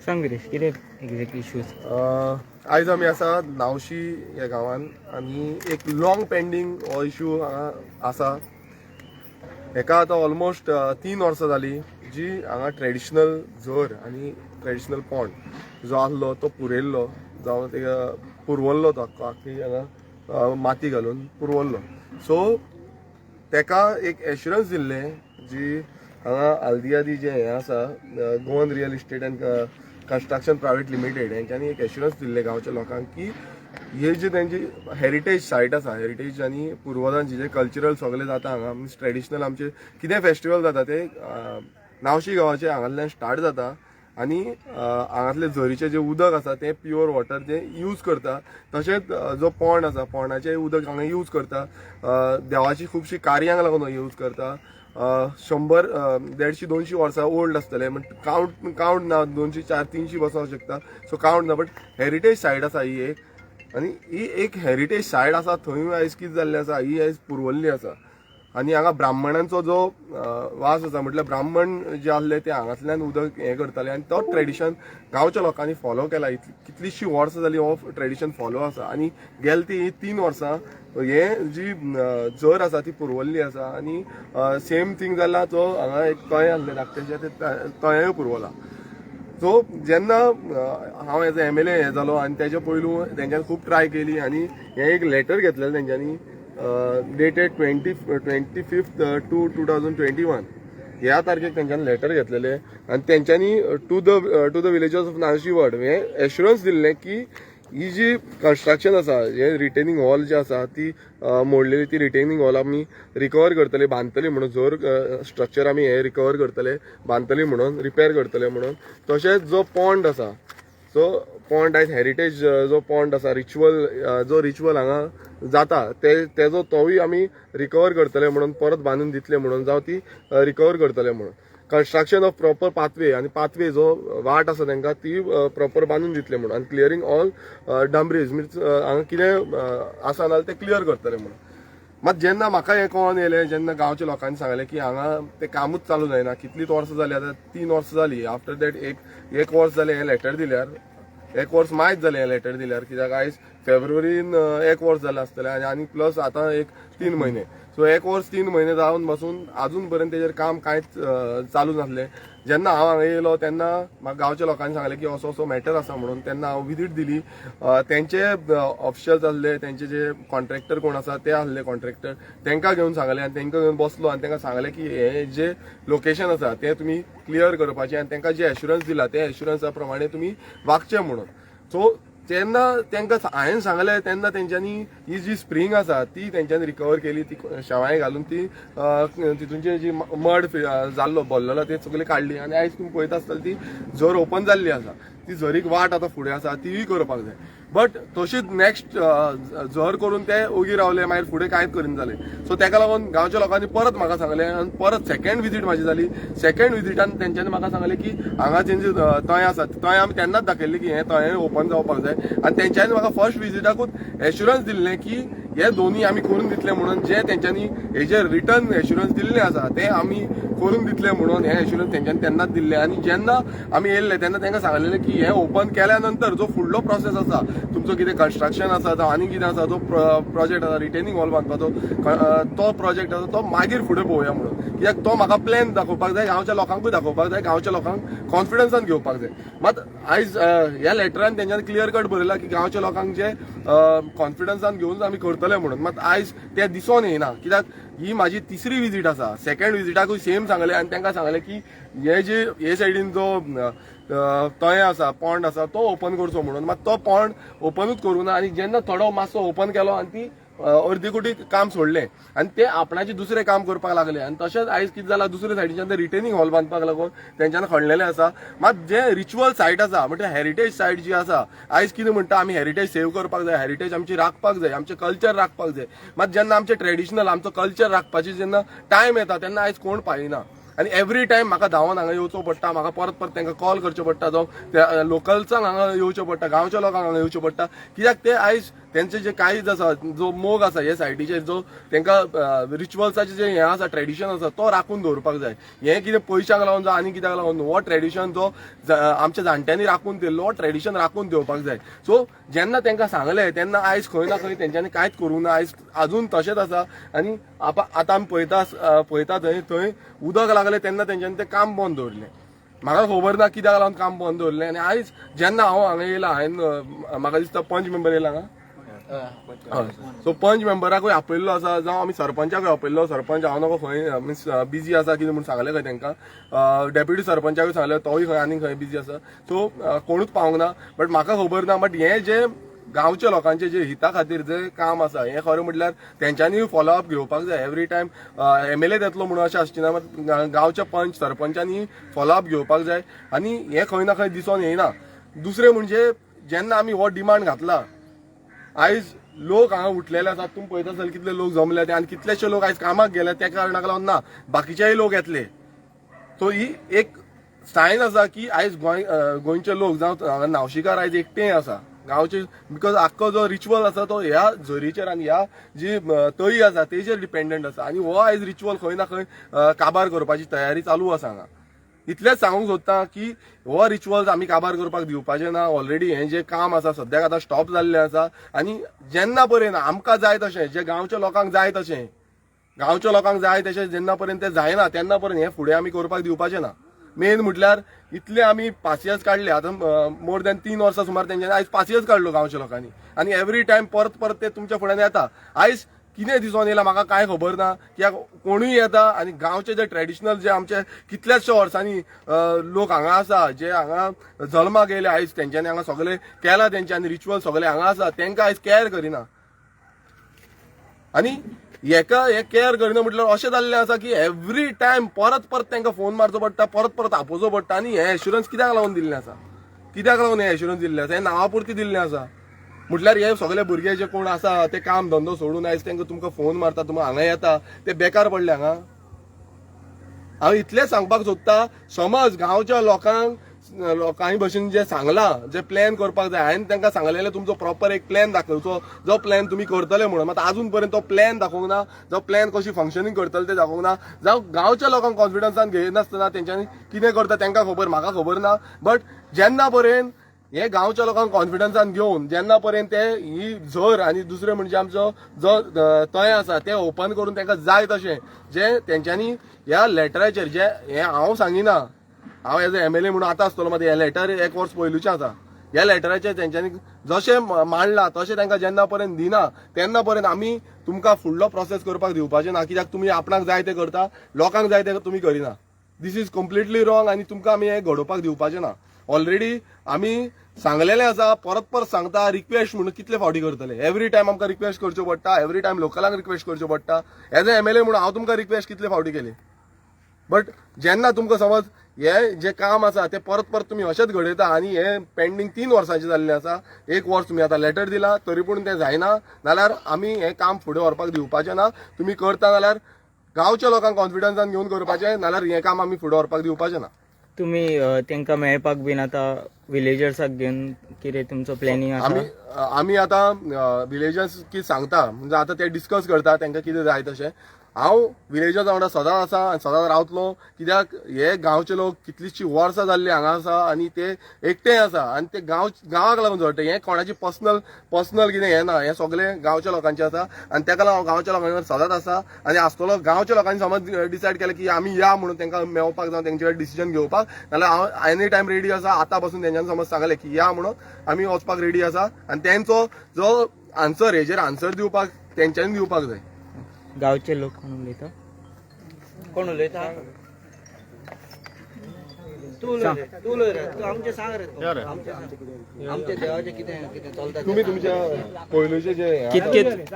सांग गिरीश कितें exactly issues. आयज आमी आसा नावशी ह्या गांवांत आनी एक लॉंग पेंडींग हो इश्यू हांगा आसा. हेका आतां ऑलमोस्ट 3 वर्सां जालीं जी हांगा ट्रेडिशनल झर आनी ट्रेडिशनल पॉंड जो आसलो तो पुरयल्लो जावं तेका पुरवल्लो तो आख्खी हांगा माती घालून पुरवल्लो. सो तेका एक एश्युरन्स दिल्ले जी हांगा आल्दियादी जे हें आसा Goan real estate and construction private limited हेंच्यांनी एक एश्युरन्स दिल्ले गांवच्या लोकांक की हे जे तेंची हेरिटेज सायट आसा हेरिटेज आनी पुर्वजांची जे कल्चरल सगळें जाता हांगा मीन्स ट्रेडिशनल आमचे कितें फेस्टिवल जाता ते नावशी गांवाचे हांगांतल्यान स्टार्ट जाता आनी हांगातले झरीचें जें उदक आसा तें प्युअर वॉटर तें यूज करता. तशेंच जो पॉंड आसा पॉंडाचें उदक हांगा यूज करता. देवाची खुबशीं कार्यांक लागून यूज करता. 100, 150-200 वर्सां ओल्ड आसतले म्हणजे काउंट ना 200, 400, 300 बसोंक शकता. सो काउंट ना बट हेरिटेज सायट आसा ही एक आनी ही एक हेरिटेज सायट आसा थंय आयज कितें जाल्लें आसा ही आयज पुरवल्ली आसा. आनी हांगा ब्राह्मणांचो जो वास आसा म्हटल्यार ब्राह्मण जे आसले ते हांगातल्यान उदक हें करताले आनी तो ट्रेडिशन गांवच्या लोकांनी फॉलो केला. कितलींशीं वर्सां जालीं हो ट्रेडिशन फॉलो आसा आनी गेल ती 3 वर्सां हे जी जर आसा ती पुरवल्ली आसा आनी सेम थिंग जाला जो हांगा एक तळें आसलें धाकटेंशें तें तळेंय पुरवला. सो जेन्ना हांव एज अ MLA हें जालो आनी तेच्या पयलू तेंच्यांनी खूब ट्राय केली आनी हें एक लेटर घेतलेलें तेंच्यांनी डेटेड 25/2/2021 ह्या तारखेक तेंच्यांनी लेटर घेतलेलें आनी तेंच्यांनी to the villagers of Navshi word हें एश्युरन्स दिल्लें की ही जी कन्स्ट्रक्शन आसा हे रिटेनिंग हॉल जे आसा ती मोडलेली ती रिटेनिंग हॉल आमी रिकवर करतले बांदतली म्हणून जर स्ट्रक्चर आमी हे रिकवर करतले बांदतली म्हणून रिपेर करतले म्हणून. तशेंच जो पॉंड आसा सो पॉंड आयज हेरिटेज जो पॉंड आसा रिच्युअल हांगा जाता तेजो तोय आमी रिकवर करतले म्हणून परत बांदून दितले म्हणून जावं ती रिकवर करतले म्हणून. कन्स्ट्रक्शन ऑफ प्रॉपर पाथवे आनी पाथवे जो वाट आसा तांकां ती प्रॉपर बांदून दितले म्हणून आनी क्लियरींग ऑल डंब्रीज मीन्स हांगा कितें आसा नाल्यार ते क्लियर करतले म्हणून. मात जेन्ना म्हाका हें कळोन येयलें जेन्ना गांवच्या लोकांनी सांगलें की हांगा तें कामूच चालू जायना कितलींच वर्सां जालीं आतां 3 वर्सां जालीं आफ्टर दॅट एक वर्स जालें हें लेटर दिल्यार 1 वर्स मायज जालें हें लेटर दिल्यार कित्याक आयज फेब्रुवारीन 1 वर्स जालें आसतलें आनी प्लस आतां एक 3 म्हयने. सो 1 वर्स 3 म्हयने जावन बसून आजून पर्यंत तेजेर काम कांयच चालू नासलें. जेन्ना हांव हांगा येयलो तेन्ना म्हाका गांवच्या लोकांनी सांगलें की असो मॅटर आसा म्हणून तेन्ना हांव विजीट दिली. तेंचे ऑफिशियल्स आसले तेंचे जे कॉन्ट्रॅक्टर कोण आसा ते आसले कॉन्ट्रॅक्टर तांकां घेवन सांगलें आनी तांकां घेवन बसलो आनी तांकां सांगलें की हे जे लोकेशन आसा तें तुमी क्लियर करपाचें आनी तांकां जे एश्युरन्स दिला त्या एश्युरन्सा प्रमाणे तुमी वागचें म्हणून. सो तेन्ना तांकां हांवें सांगलें तेन्ना तेंच्यांनी ही जी स्प्रींग आसा ती तेंच्यांनी रिकवर केली ती शेवाळें घालून ती तितूनची जी मड जाल्लो भरलेलो ते सगळी काडली आनी आयज तुमी पळयता आसतली ती जर ओपन जाल्ली आसा. ती झरीक वाट आतां फुडें आसा तीय करपाक जाय बट तशीच नेक्स्ट जर करून ते ओगी रावले मागीर फुडें कांयच करिना जालें. सो तेका लागून गांवच्या लोकांनी परत म्हाका सांगलें आनी परत सेकंड विजीट म्हाजी जाली. सेकंड विजीटान तेंच्यांनी म्हाका सांगलें की हांगा जेंचे तळें आसा तळें आमी तेन्नाच दाखयल्ली की हें तळें ओपन जावपाक जाय आनी तेंच्यांनी म्हाका फर्स्ट विजीटाकूच एश्युरन्स दिल्लें की हे दोन्ही आमी करून दितले म्हणून जे तेंच्यांनी हेजे रिटर्न एश्युरन्स दिल्ले आसा ते आमी करून दितले म्हणून हे एश्युरन्स तेंच्यांनी तेन्नाच दिल्ले. आनी जेन्ना आमी येयल्ले तेन्ना तांकां सांगलेलें की हे ओपन केल्या नंतर जो फुडलो प्रोसेस आसा तुमचो कितें कन्स्ट्रक्शन आसा जावं आनी कितें आसा जो प्रोजेक्ट आसा रिटेनिंग हॉल बांदपाचो तो प्रोजेक्ट आसा तो मागीर फुडें पळोवया म्हणून. कित्याक तो म्हाका प्लॅन दाखोवपाक जाय गांवच्या लोकांकूय दाखोवपाक जाय गांवच्या लोकांक कॉन्फिडन्सान घेवपाक जाय. मात आयज ह्या लेटरान तेंच्यांनी क्लियर कट बरयला की गांवच्या लोकांक जे कॉन्फिडन्सान घेवन आमी करतले म्हणून. मात आयज ते दिसोन येयना कित्याक ही म्हाजी 3री विजीट आसा. सेकंड विजीटाकूय सेम सांगलें आनी तांकां सांगलें की हे सायडीन जो तळें आसा पॉंड आसा तो ओपन करचो म्हणून. मात तो पॉंड ओपनूच करूं ना आनी जेन्ना थोडो मातसो ओपन केलो आनी ती अर्दी कुटी काम सोडलें आनी ते आपणाचें दुसरें काम करपाक लागले. आनी तशेंच आयज कितें जालां दुसरे सायडीच्यान ते रिटेनिंग हॉल बांदपाक लागून तेंच्यांनी खणलेलें आसा. मात जे रिच्युअल सायट आसा म्हणजे हेरिटेज सायट जी आसा आयज कितें म्हणटा आमी हेरिटेज सेव करपाक जाय हेरिटेज आमची राखपाक जाय आमचें कल्चर राखपाक जाय. मात जेन्ना आमचें ट्रेडिशनल आमचो कल्चर राखपाची जेन्ना टायम येता तेन्ना आयज कोण पाळिना आनी एवरी टायम म्हाका धांवन हांगा येवचो पडटा. म्हाका परत परत तांकां कॉल करचो पडटा जावं त्या लोकल्सांक हांगा येवचो पडटा गांवच्या लोकांक हांगा येवचो पडटा कित्याक ते आयज त्यांचे जे काहीच आसा जो मोग आसा हे सायडीचेर जो तांकां रिच्युअल्साचे जे हे आसा ट्रेडिशन आसा तो राखून दवरपाक जाय. हे कितें पयशांक लागून जावं आनी कित्याक लागून हो ट्रेडिशन जो आमच्या जाणट्यांनी राखून दिल्लो हो ट्रेडिशन राखून दिवपाक जाय. सो जेन्ना तांकां सांगलें तेन्ना आयज खंय ना खंय तेंच्यांनी कांयच करूंक ना. आयज अजून तशेंच आसा आनी आतां आमी पळयता थंय उदक लागलें तेन्ना तेंच्यांनी तें काम बंद दवरलें. म्हाका खबर ना कित्याक लागून काम बंद दवरलें. आनी आयज जेन्ना हांव हांगा येयला म्हाका दिसता पंच मेंबर येयला हांगा. सो पंच मेंबराकूय आपयल्लो आसा जावं आमी सरपंचाकूय आपयल्लो. सरपंच हांव नको खंय मिन्स बिजी आसा कितें म्हूण सांगलें खंय तांकां. डेप्युटी सरपंचाकूय सांगलें तोय खंय आनी खंय बिजी आसा. सो कोणूच पावूंक ना. बट म्हाका खबर ना. बट हें जे गांवच्या लोकांचे जे हिता खातीर जे काम आसा हें खरें म्हटल्यार तेंच्यांनी फॉलोअप घेवपाक जाय. एवरी टायम MLA येतलो म्हणून अशें आसचें ना. मात गांवच्या पंच सरपंचांनी फॉलोअप घेवपाक जाय आनी हें खंय ना खंय दिसून येयना. दुसरें म्हणजे जेन्ना आमी हो डिमांड घातला आयज लोक हांगा उठलेले आसात. तुमी पळयता आसतले कितले लोक जमले ते आनी कितलेशे लोक आयज कामाक गेले त्या कारणाक लागून ना बाकीचेय लोक येतले. सो ही एक सायन आसा की आयज गोंयचे लोक जावं नावशीकार आयज एकठांय आसा गांवचे. बिकॉज आख्खो जो रिच्युअल आसा तो ह्या झरीचेर आनी ह्या जी तळी आसा तेजेर डिपेंडंट आसा. आनी हो आयज रिच्युअल खंय ना खंय काबार करपाची तयारी चालू आसा हांगा. इतलेंच सांगूंक सोदता की हो रिच्युअल्स आमी काबार करपाक दिवपाचे ना. ऑलरेडी हें जें काम आसा सद्याक आतां स्टॉप जाल्लें आसा. आनी जेन्ना पर्यंत आमकां जाय तशें जे गांवच्या लोकांक जाय तशें जेन्ना पर्यंत तें जायना तेन्ना पर्यंत हें फुडें आमी करपाक दिवपाचें ना. मेन म्हटल्यार इतले आमी पासियेस काडले आतां मोर दॅन 3 वर्सां सुमार तेंच्यांनी आयज पासियेस काडलो गांवच्या लोकांनी. आनी एवरी टायम परत ते तुमच्या फुड्यान येता. आयज कितें दिसून येयला म्हाका कांय खबर ना. कित्याक कोणूय येता आनी गांवचे जे ट्रेडिशनल जे आमचे कितल्याशे वर्सांनी लोक हांगा आसा जे हांगा जल्माक येयले आयज तेंच्यांनी हांगा सगळे केला तेंच्यांनी रिच्युअल सगळे हांगा आसा तेंकां आयज कॅर करिना. आनी हेका हे केअर करिना म्हटल्यार अशें जाल्लें आसा की एवरी टायम परत तांकां फोन मारचो पडटा परत आपोवचो पडटा. आनी हे एश्युरन्स कित्याक लागून दिल्लें आसा कित्याक लागून हे एश्युरन्स दिल्लें आसा हें नांवा पुरती दिल्लें आसा. म्हटल्यार हे सगळे भुरगे जे कोण आसा ते काम धंदो सोडून आयज तांकां तुमकां फोन मारता तुमी हांगा येता ते बेकार पडले हांगा. हांव इतलेंच सांगपाक सोदता समज गांवच्या लोकांनी भशेन जे सांगलां जे प्लॅन करपाक जाय हांवें तांकां सांगलेलें तुमचो प्रॉपर एक प्लॅन दाखोवचो जो प्लॅन तुमी करतले म्हणून. मात अजून पर्यंत तो प्लॅन दाखोवंक ना. जो प्लॅन कशी फंक्शनींग करतले ते दाखोवंक ना. जावं गांवच्या लोकांक कॉन्फिडन्सान घेयनासतना तेंच्यांनी कितें करता तांकां खबर म्हाका खबर ना. बट जेन्ना पर्यंत हे गांवच्या लोकांक कॉन्फिडन्सान घेवन जेन्ना पर्यंत ते ही झर आनी दुसरें म्हणजे आमचो जो तळें आसा तें ओपन करून तांकां जाय तशें जे तेंच्यांनी ह्या लेटराचेर जे हें हांव सांगिना हांव एज अ MLA म्हणून आतां आसतलो मात हें लेटर 1 वर्स पयलूचें आसा. ह्या लेटराचेर तेंच्यांनी जशें मांडलां तशें तांकां जेन्ना पर्यंत दिना तेन्ना पर्यंत आमी तुमकां फुडलो प्रोसेस करपाक दिवपाचें ना. कित्याक तुमी आपणाक जाय तें करता लोकांक जाय तें तुमी करिना. दीस इज कम्प्लिटली रॉंग आनी तुमकां आमी हें घडोवपाक दिवपाचें ना. ऑलरेडी आमी सांगलेलें आसा परत सांगता रिक्वेस्ट म्हणून कितले फावटी करतले. एवरी टायम आमकां रिक्वेस्ट करच्यो पडटा एवरी टायम लोकलांक रिक्वेस्ट करच्यो पडटा. एज अ MLA म्हणून हांव तुमकां रिक्वेस्ट कितले फावटी केली. बट जेन्ना तुमकां समज हे जे काम आसा ते परत तुमी अशेंच घडयता आनी हे पेंडींग 3 वर्सांचें जाल्लें आसा. 1 वर्स तुमी आतां लेटर दिला तरी पूण तें जायना जाल्यार आमी हें काम फुडें व्हरपाक दिवपाचें ना. तुमी करता जाल्यार गांवच्या लोकांक कॉन्फिडन्सान घेवन करपाचें नाल्यार हें काम आमी फुडें व्हरपाक दिवपाचें ना. तुम्ही तांकां मेळपाक बीन आतां विलेजर्साक घेवन कितें तुमचो प्लॅनिंग आसा? आमी आतां विलेजर्स कितें सांगता म्हणजे आतां ते डिस्कस करता तांकां कितें जाय तशें. हांव विलेजर्स वांगडा सदांच आसा आनी सदांच रावतलो. कित्याक हे गांवचे लोक कितलींशीं वर्सां जाल्लीं हांगा आसा आनी ते एकठांय आसा आनी ते गांवाक लागून झगडटा. हें कोणाची पर्सनल कितें हें ना. हें सगळें गांवच्या लोकांचें आसा आनी ताका लागून हांव गांवच्या लोकांनी सदांच आसा. आनी आसतलो गांवच्या लोकांनी समज डिसायड केलें की आमी या म्हणून तांकां मेळपाक जावं तेंचे डिसिजन घेवपाक नाल्यार हांव एनी टायम रेडी आसा. आतां पासून तेंच्यांनी समज सांगलें की या म्हणून आमी वचपाक रेडी आसा आनी तेंचो जो आन्सर हेजेर आन्सर दिवपाक तेंच्यांनी दिवपाक जाय. गांवचे लोक कोण उलयता? कोण उलयता? तू आमचे सांग रे. आमचे देवाचे कितें चलता तुमी तुमच्या पयलूचे जे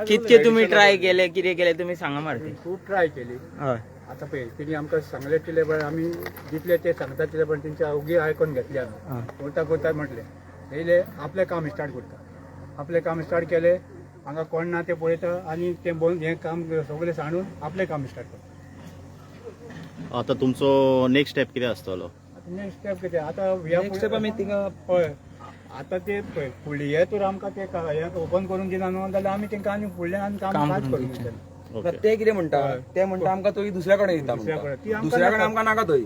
कितके तुम्ही ट्राय केले कितें केलें तुमी सांगा मारती. खूब ट्राय केली. हय आतां पळय तेणी आमकां सांगले तितले पण आमी जितले ते सांगता तितले पण तेंचे अवघी आयकून घेतले आमी. कोता म्हटले येयले आपलें काम स्टार्ट करता. आपलें काम स्टार्ट केलें हांगा कोण ना ते पळयता आनी तें हें काम सगळें सांडून आपलें काम स्टार्ट करता. आता तुमचो नेक्स्ट स्टेप कितें आसतलो? नेक्स्ट स्टेप कितें आतां नेक्स्ट स्टेप आमी थिंगा पळय आता ते फुडली हे तर आमकां ते हे ओपन करून दिना न्हू जाल्यार आमी तेंकां आनी फुडलें आनी काम कांयच करूंक दितले. ते कितें म्हणटा ते म्हणटा आमकां तोय दुसऱ्या कडेन दिता दुसऱ्या कडेन. ती म्हणटा. आमकां दुसऱ्या कडेन नाका. आमकां नाका तोय.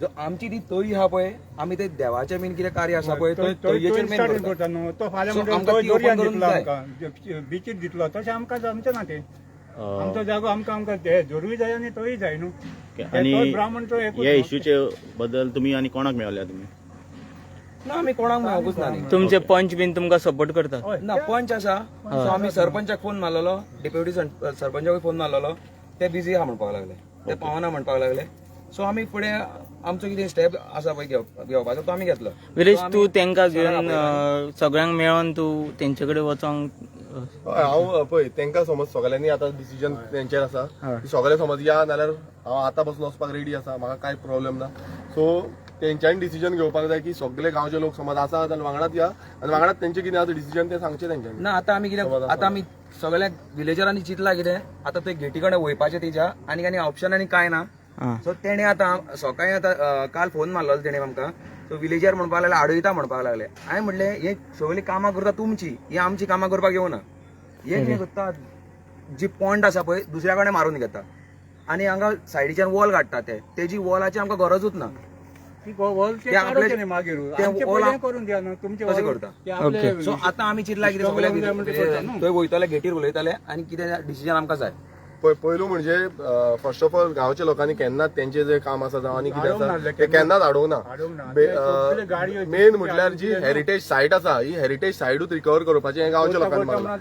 जो आमची ती तोय आहा पळय आमी ते देवाचें बीन कितें कार्य आसा पळय तोयचेर मेन स्टार्ट करता. करता न्हू तो फाल्यां So, म्हणटा आमकां तो ती दर्यान open करून दितलो जाय. आमकां बिचीर दितलो तशें आमकां जमचें ना तें. आमचो जागो आमकां ते जोरूय जाय आनी तोय जाय न्हू. आणि तो ब्राह्मण तो एकूच या न्हू. इश्यूचे बद्दल तुम्ही आणि कोणाक मेळल्या तुम्ही? ना आमी कोणाक मेळोंकूच ना न्ही. तुमचे पंच बीन तुमकां सपोर्ट करतात? हय. ना पंच आसा सो आमी सरपंचाक फोन मारलेलो डेप्युटी सरपंचाकूय फोन मारलेलो ते बिजी आहा म्हणपाक लागले ते पावना म्हणपाक लागले. सो आमी फुडें आमचो कितें स्टेप आसा पळय घेवपाचो तो आमी घेतलो. विरेश तू तेंका घेवन सगळ्यांक मेळोन तूं तेंचे कडेन वचोंक हांव पळय तेंका समज सगळ्यांनी आतां डिसिजन तेंचेर आसा की सगळे समज या नाल्यार हांव आतां पासून वचपाक रेडी आसा म्हाका कांय प्रॉब्लेम ना. सो तेंच्यांनी डिसिजन घेवपाक जाय की सगळे गांवचे लोक समज आसा जाल्यार वांगडाच या आनी वांगडाच तेंचे कितें आसा डिसिजन ते सांगचे तेंच्यांनी. ना आतां आमी कितें आतां आमी सगळ्या विलेजरांनी चिंतला कितें आतां ते गेटी कडेन वयपाचें तेच्या आनी ऑप्शन आनी कांय ना. सो तेणे आतां सकाळीं आतां काल फोन मारलो तेणे आमकां सो विलेजर म्हणपाक लागले आडयता म्हणपाक लागले. हांवें म्हणलें हे सगळीं कामां करता तुमची ही आमची कामां करपाक येवना. हे कितें करता जी पॉयंट आसा पळय दुसऱ्या कडेन मारून घेता आनी हांगा सायडीच्यान वॉल काडटा तेजी वॉलाची आमकां गरजूच ना. ती वॉलचे ते आपले- काडूचे न्ही मागीर ते आमचे वॉल पयलें करून दिया न्हू तुमचे कशें वॉल- करता? ते आपले ओके. सो आतां आमी चिंतला कितें सगळ्या थंय वयतले गेटीर उलयतले आनी कितें डिसिजन आमकां जाय. पयलू म्हणजे फर्स्ट ऑफ ऑल गांवच्या लोकांनी केन्नाच तेंचे जे काम आसा जावं आनी कितें आडोवंक आसा नासलें, ते केन्नाच आडोवंक आडोवंक ना. ना. ते सगळे गाडयो मेन म्हटल्यार जी हेरिटेज सायट आसा ही हेरिटेज सायटूच रिकवर करपाचें हें गांवच्या लोकांनी मागलां.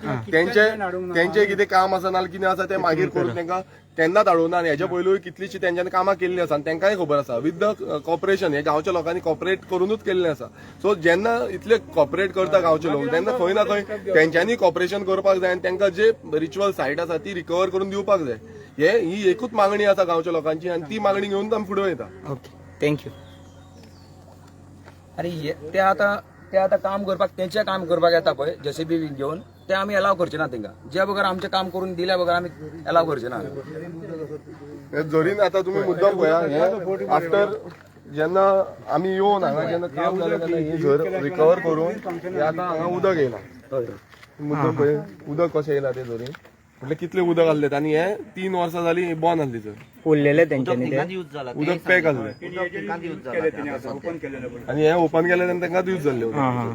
तेंचे कितें काम आसा नाल्यार कितें आसा तें मागीर करून तेंकां केन्नाच अडोवना. आनी हेच्या पयलूय कितलींशी तेंच्यांनी कामां केल्लीं आसा आनी तेंकांय खबर आसा विथ द कॉपरेशन हे गांवच्या लोकांनी कॉपरेट करूनच केल्लें आसा. सो जेन्ना इतले कॉपरेट करता गांवचे लोक तेन्ना खंय ना खंय तेंच्यांनी कॉपरेशन करपाक जाय आनी तेंकां जे रिच्युअल सायट आसा ती रिकवर करून दिवपाक जाय. ही एकूच मागणी आसा गांवच्या लोकांची आनी ती मागणी घेवन आमी फुडें वयता. Okay thank you. आनी ते आतां काम करपाक तेंचें काम करपाक येता पळय जेसीबी घेवन ते आमी अलाव करचे ना तेंकां. जे बगर आमचें काम करून दिल्या बगर आमी अलाव करचे ना. हे जोरीन आतां तुमी मुद्दम पळया हे आफ्टर जेन्ना आमी येवन हांगा जेन्ना काम जालें तेन्ना ही घर रिकवर करून हे आतां हांगा उदक येयला. मुद्दम पळय उदक कशें येयला ते जोरीन म्हटल्यार कितलें उदक आहलें आनी हे 3 वर्सां जालीं बंद आहली सर. उरलेले तेंच्यांनी ते उदक पॅक आहलें केले तिने आता ओपन केलेलं पण. आनी हे ओपन केलें तेन्ना तेंकां यूज जाल्लें उदक. हां हां